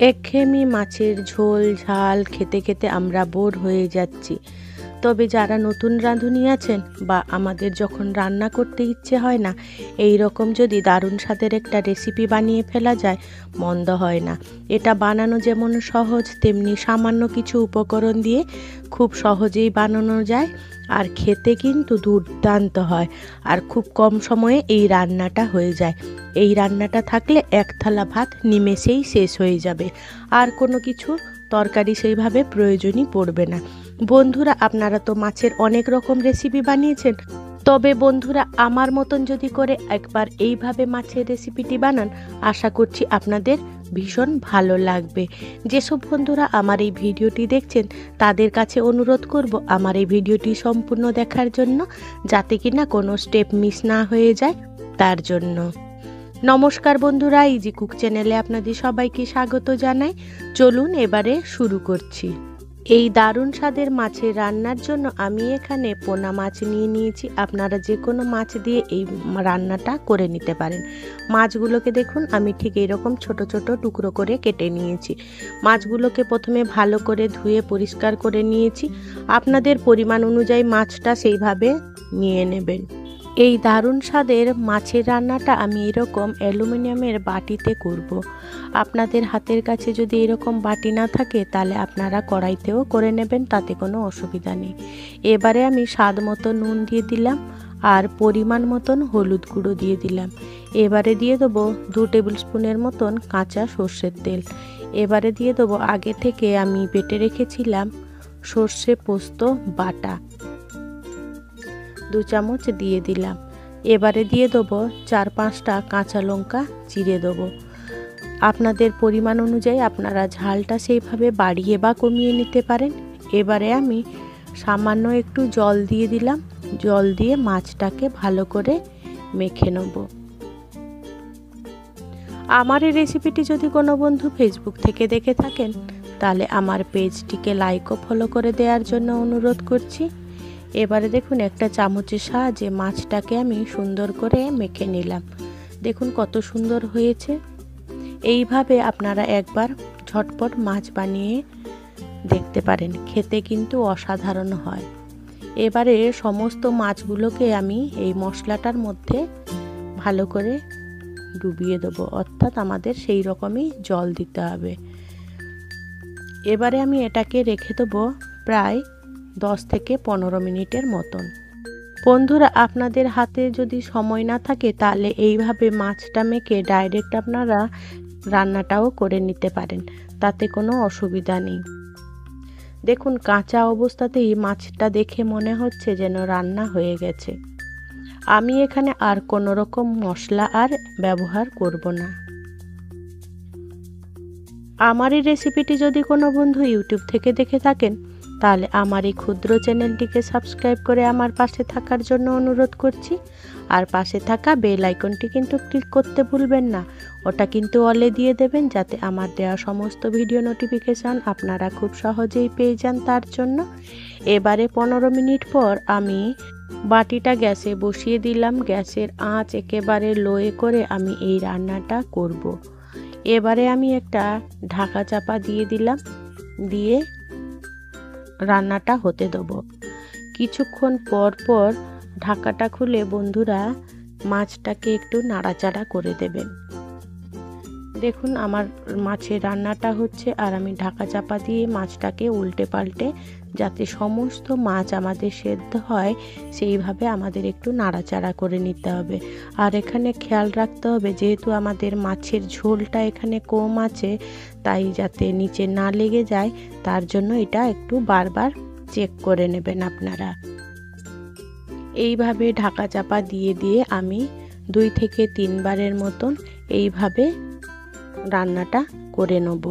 একঘেয়েমি মাছের ঝোল ঝাল খেতে খেতে আমরা বোর হয়ে যাচ্ছি। তবে যারা নতুন রাঁধুনি আছেন বা আমাদের যখন রান্না করতে ইচ্ছে হয় না, এই রকম যদি দারুণ স্বাদের একটা রেসিপি বানিয়ে ফেলা যায়, মন্দ হয় না। এটা বানানো যেমন সহজ, তেমনি সামান্য কিছু উপকরণ দিয়ে খুব সহজেই বানানো যায়, আর খেতে কিন্তু দুর্দান্ত হয়। আর খুব কম সময়ে এই রান্নাটা হয়ে যায়। এই রান্নাটা থাকলে এক থালা ভাত নিমেষেই শেষ হয়ে যাবে, আর কোনো কিছু তরকারি সেইভাবে প্রয়োজনই পড়বে না। বন্ধুরা, আপনারা তো মাছের অনেক রকম রেসিপি বানিয়েছেন, তবে বন্ধুরা আমার মতন যদি করে একবার এইভাবে মাছের রেসিপিটি বানান, আশা করছি আপনাদের ভীষণ ভালো লাগবে। যেসব বন্ধুরা আমার এই ভিডিওটি দেখছেন তাদের কাছে অনুরোধ করব আমার এই ভিডিওটি সম্পূর্ণ দেখার জন্য, যাতে কিনা কোনো স্টেপ মিস না হয়ে যায় তার জন্য। নমস্কার বন্ধুরা, ইজি কুক চ্যানেলে আপনাদের সবাইকে স্বাগত জানাই। চলুন এবারে শুরু করছি। এই দারুণ স্বাদের মাছের রান্নার জন্য আমি এখানে পোনা মাছ নিয়ে নিয়েছি। আপনারা যে কোনো মাছ দিয়ে এই রান্নাটা করে নিতে পারেন। মাছগুলোকে দেখুন, আমি ঠিক এরকম ছোট ছোট টুকরো করে কেটে নিয়েছি। মাছগুলোকে প্রথমে ভালো করে ধুয়ে পরিষ্কার করে নিয়েছি। আপনাদের পরিমাণ অনুযায়ী মাছটা সেইভাবে নিয়ে নেবেন। এই দারুণ স্বাদের মাছের রান্নাটা আমি এরকম অ্যালুমিনিয়ামের বাটিতে করব। আপনাদের হাতের কাছে যদি এরকম বাটি না থাকে তাহলে আপনারা কড়াইতেও করে নেবেন, তাতে কোনো অসুবিধা নেই। এবারে আমি স্বাদ মতো নুন দিয়ে দিলাম আর পরিমাণ মতন হলুদ গুঁড়ো দিয়ে দিলাম। এবারে দিয়ে দেবো 2 টেবিল স্পুনের মতন কাঁচা সর্ষের তেল। এবারে দিয়ে দেবো আগে থেকে আমি বেটে রেখেছিলাম সর্ষে পোস্ত বাটা, 2 চামচ দিয়ে দিলাম। এবারে দিয়ে দেবো 4-5টা কাঁচা লঙ্কা চিড়ে দেবো। আপনাদের পরিমাণ অনুযায়ী আপনারা ঝালটা সেইভাবে বাড়িয়ে বা কমিয়ে নিতে পারেন। এবারে আমি সামান্য একটু জল দিয়ে দিলাম। জল দিয়ে মাছটাকে ভালো করে মেখে নেব। আমার এই রেসিপিটি যদি কোনো বন্ধু ফেসবুক থেকে দেখে থাকেন তাহলে আমার পেজটিকে লাইক ও ফলো করে দেওয়ার জন্য অনুরোধ করছি। এবারে দেখুন একটা চামচের সাহায্যে মাছটাকে আমি সুন্দর করে মেখে নিলাম। দেখুন কত সুন্দর হয়েছে। এইভাবে আপনারা একবার ঝটপট মাছ বানিয়ে দেখতে পারেন, খেতে কিন্তু অসাধারণ হয়। এবারে সমস্ত মাছগুলোকে আমি এই মশলাটার মধ্যে ভালো করে ডুবিয়ে দেবো, অর্থাৎ আমাদের সেই রকমই জল দিতে হবে। এবারে আমি এটাকে রেখে দেবো প্রায় 10 থেকে 15 মিনিটের মতন। বন্ধুরা, আপনাদের হাতে যদি সময় না থাকে তাহলে এইভাবে মাছটা মেখে ডাইরেক্ট আপনারা রান্নাটাও করে নিতে পারেন, তাতে কোনো অসুবিধা নেই। দেখুন কাঁচা অবস্থাতেই মাছটা দেখে মনে হচ্ছে যেন রান্না হয়ে গেছে। আমি এখানে আর কোনো রকম মশলা আর ব্যবহার করব না। আমার এই রেসিপিটি যদি কোনো বন্ধু ইউটিউব থেকে দেখে থাকেন তাহলে আমার এই ক্ষুদ্র চ্যানেলটিকে সাবস্ক্রাইব করে আমার পাশে থাকার জন্য অনুরোধ করছি। আর পাশে থাকা বেল আইকনটি কিন্তু ক্লিক করতে ভুলবেন না। ওটা কিন্তু অলে দিয়ে দেবেন, যাতে আমার দেওয়া সমস্ত ভিডিও নোটিফিকেশান আপনারা খুব সহজেই পেয়ে যান তার জন্য। এবারে 15 মিনিট পর আমি বাটিটা গ্যাসে বসিয়ে দিলাম। গ্যাসের আঁচ একেবারে লোয়ে করে আমি এই রান্নাটা করব। এবারে আমি একটা ঢাকা চাপা দিয়ে দিলাম, দিয়ে রান্নাটা হতে দেবো। কিছুক্ষণ পর পর ঢাকাটা খুলে বন্ধুরা মাছটাকে একটু নাড়াচাড়া করে দেবেন। দেখুন আমার মাছের রান্নাটা হচ্ছে, আর আমি ঢাকা চাপা দিয়ে মাছটাকে উল্টে পাল্টে যাতে সমস্ত মাছ আমাদের সেদ্ধ হয় সেইভাবে আমাদের একটু নাড়াচাড়া করে নিতে হবে। আর এখানে খেয়াল রাখতে হবে, যেহেতু আমাদের মাছের ঝোলটা এখানে কম আছে, তাই যাতে নিচে না লেগে যায় তার জন্য এটা একটু বারবার চেক করে নেবেন আপনারা। এইভাবে ঢাকা চাপা দিয়ে দিয়ে আমি 2 থেকে 3 বারের মতন এইভাবে রান্নাটা করে নেব।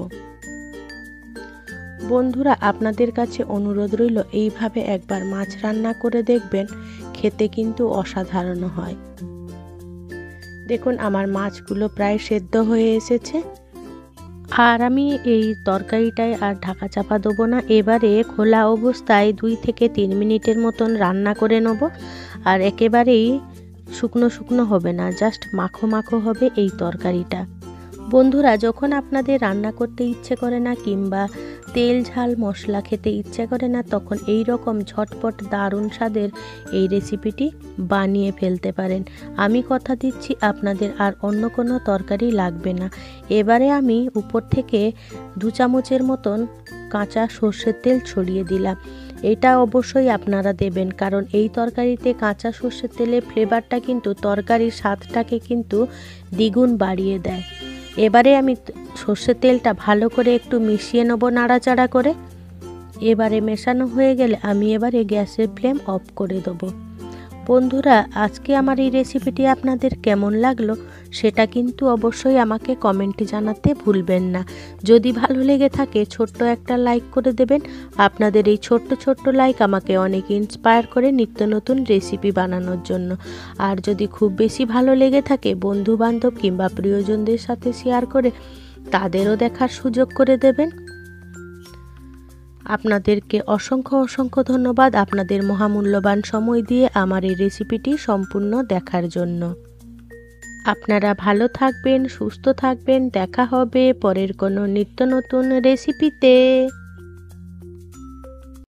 বন্ধুরা, আপনাদের কাছে অনুরোধ রইল এইভাবে একবার মাছ রান্না করে দেখবেন, খেতে কিন্তু অসাধারণ হয়। দেখুন আমার মাছগুলো প্রায় সেদ্ধ হয়ে এসেছে। আর আমি এই তরকারিটায় আর ঢাকা চাপা দেবো না। এবারে খোলা অবস্থায় 2 থেকে 3 মিনিটের মতন রান্না করে নেব। আর একেবারেই শুকনো শুকনো হবে না, জাস্ট মাখো মাখো হবে এই তরকারিটা। বন্ধুরা, যখন আপনাদের রান্না করতে ইচ্ছে করে না কিংবা তেল ঝাল মশলা খেতে ইচ্ছে করে না, তখন এই রকম ঝটপট দারুণ স্বাদের এই রেসিপিটি বানিয়ে ফেলতে পারেন। আমি কথা দিচ্ছি আপনাদের আর অন্য কোনো তরকারি লাগবে না। এবারে আমি উপর থেকে 2 চামচের মতন কাঁচা সর্ষের তেল ছড়িয়ে দিলাম। এটা অবশ্যই আপনারা দেবেন, কারণ এই তরকারিতে কাঁচা সর্ষের তেলের ফ্লেভারটা কিন্তু তরকারির স্বাদটাকে কিন্তু দ্বিগুণ বাড়িয়ে দেয়। এবারে আমি সর্ষের তেলটা ভালো করে একটু মিশিয়ে নেব নাড়াচাড়া করে। এবারে মেশানো হয়ে গেলে আমি এবারে গ্যাসের ফ্লেম অফ করে দেবো। বন্ধুরা, আজকে আমার এই রেসিপিটি আপনাদের কেমন লাগলো সেটা কিন্তু অবশ্যই আমাকে কমেন্টে জানাতে ভুলবেন না। যদি ভালো লেগে থাকে ছোট্ট একটা লাইক করে দেবেন। আপনাদের এই ছোট্ট ছোট্ট লাইক আমাকে অনেক ইন্সপায়ার করে নিত্য নতুন রেসিপি বানানোর জন্য। আর যদি খুব বেশি ভালো লেগে থাকে বন্ধু বান্ধব কিংবা প্রিয়জনদের সাথে শেয়ার করে তাদেরও দেখার সুযোগ করে দেবেন। আপনাদেরকে অসংখ্য অসংখ্য ধন্যবাদ আপনাদের মহামূল্যবান সময় দিয়ে আমার এই রেসিপিটি সম্পূর্ণ দেখার জন্য। আপনারা ভালো থাকবেন, সুস্থ থাকবেন। দেখা হবে পরের কোনো নিত্য নতুন রেসিপিতে।